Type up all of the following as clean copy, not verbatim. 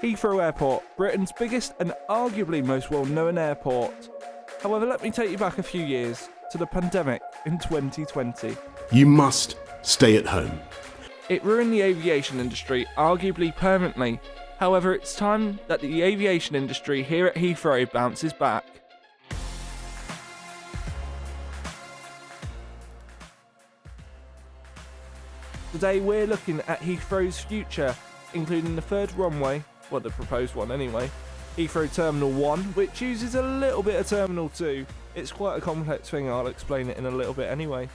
Heathrow Airport, Britain's biggest and arguably most well-known airport. However, let me take you back a few years to the pandemic in 2020. You must stay at home. It ruined the aviation industry, arguably permanently. However, it's time that the aviation industry here at Heathrow bounces back. Today we're looking at Heathrow's future, including the third runway, well the proposed one anyway, Heathrow Terminal 1, which uses a little bit of Terminal 2. It's quite a complex thing, I'll explain it in a little bit anyway.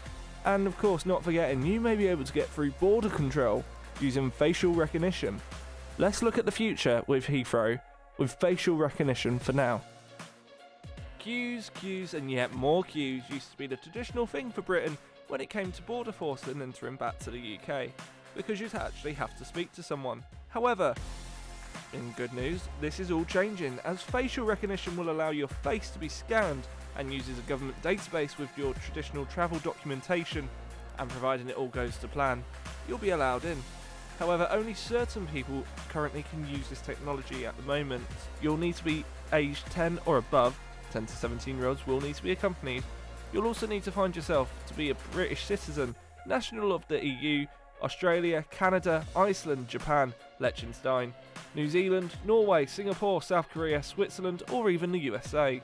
And of course, not forgetting, you may be able to get through border control using facial recognition. Let's look at the future with Heathrow, with facial recognition for now. Queues, and yet more queues used to be the traditional thing for Britain when it came to border force and entering back to the UK, because you'd actually have to speak to someone. However, in good news, this is all changing, as facial recognition will allow your face to be scanned and uses a government database with your traditional travel documentation, and providing it all goes to plan, you'll be allowed in. However, only certain people currently can use this technology at the moment. You'll need to be aged 10 or above, 10 to 17-year-olds will need to be accompanied. You'll also need to find yourself to be a British citizen, national of the EU, Australia, Canada, Iceland, Japan, Liechtenstein, New Zealand, Norway, Singapore, South Korea, Switzerland, or even the USA.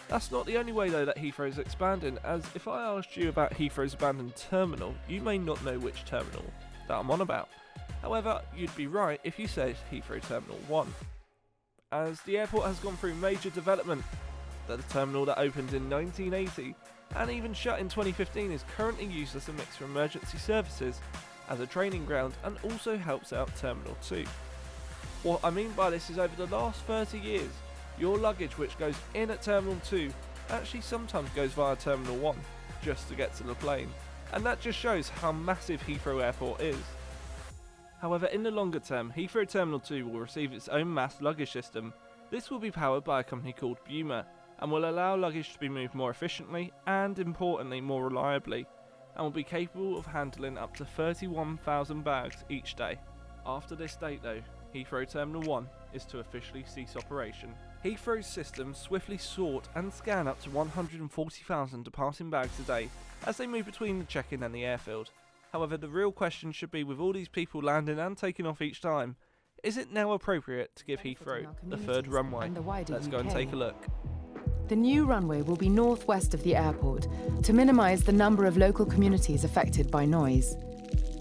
That's not the only way though that Heathrow is expanding, as if I asked you about Heathrow's abandoned terminal, you may not know which terminal that I'm on about. However, you'd be right if you said Heathrow Terminal 1, as the airport has gone through major development. The terminal that opened in 1980 and even shut in 2015 is currently used as a mix for emergency services, as a training ground, and also helps out Terminal 2. What I mean by this is, over the last 30 years, your luggage which goes in at Terminal 2 actually sometimes goes via Terminal 1 just to get to the plane, and that just shows how massive Heathrow Airport is. However, in the longer term, Heathrow Terminal 2 will receive its own mass luggage system. This will be powered by a company called Buma, and will allow luggage to be moved more efficiently and, importantly, more reliably, and will be capable of handling up to 31,000 bags each day. After this date though, Heathrow Terminal 1 is to officially cease operation. Heathrow's system swiftly sort and scan up to 140,000 departing bags a day as they move between the check-in and the airfield. However, the real question should be, with all these people landing and taking off each time, is it now appropriate to give Heathrow the third runway? Let's go and take a look. The new runway will be northwest of the airport to minimise the number of local communities affected by noise.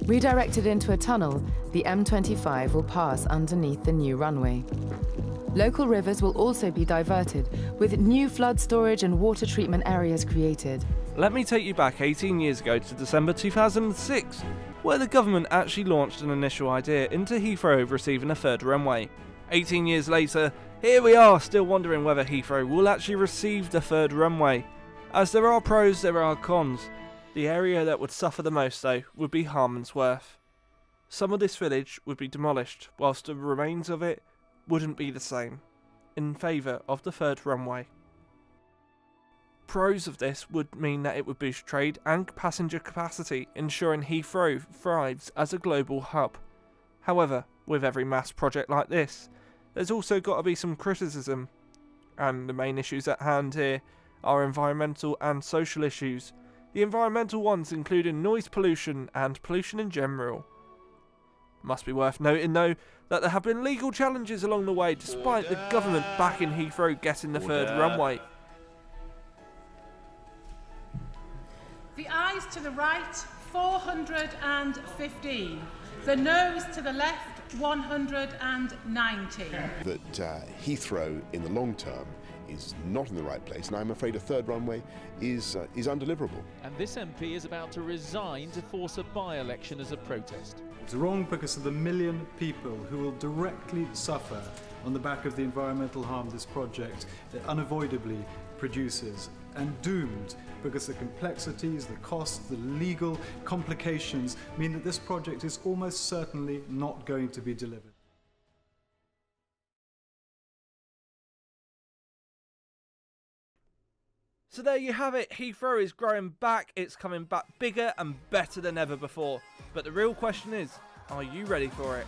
Redirected into a tunnel, the M25 will pass underneath the new runway. Local rivers will also be diverted, with new flood storage and water treatment areas created. Let me take you back 18 years ago to December 2006, where the government actually launched an initial idea into Heathrow receiving a third runway. 18 years later, here we are still wondering whether Heathrow will actually receive the third runway. As there are pros, there are cons. The area that would suffer the most though would be Harmondsworth. Some of this village would be demolished, whilst the remains of it wouldn't be the same, in favour of the third runway. Pros of this would mean that it would boost trade and passenger capacity, ensuring Heathrow thrives as a global hub. However, with every mass project like this, there's also got to be some criticism, and the main issues at hand here are environmental and social issues. The environmental ones including noise pollution and pollution in general. Must be worth noting though that there have been legal challenges along the way, despite the government backing Heathrow getting the third runway. The eyes to the right, 415. The nose to the left, 190. That Heathrow in the long term is not in the right place, and I'm afraid a third runway is undeliverable. And this MP is about to resign to force a by-election as a protest. It's wrong because of the million people who will directly suffer on the back of the environmental harm this project unavoidably produces, and doomed because the complexities, the costs, the legal complications mean that this project is almost certainly not going to be delivered. So there you have it, Heathrow is growing back, it's coming back bigger and better than ever before. But the real question is, are you ready for it?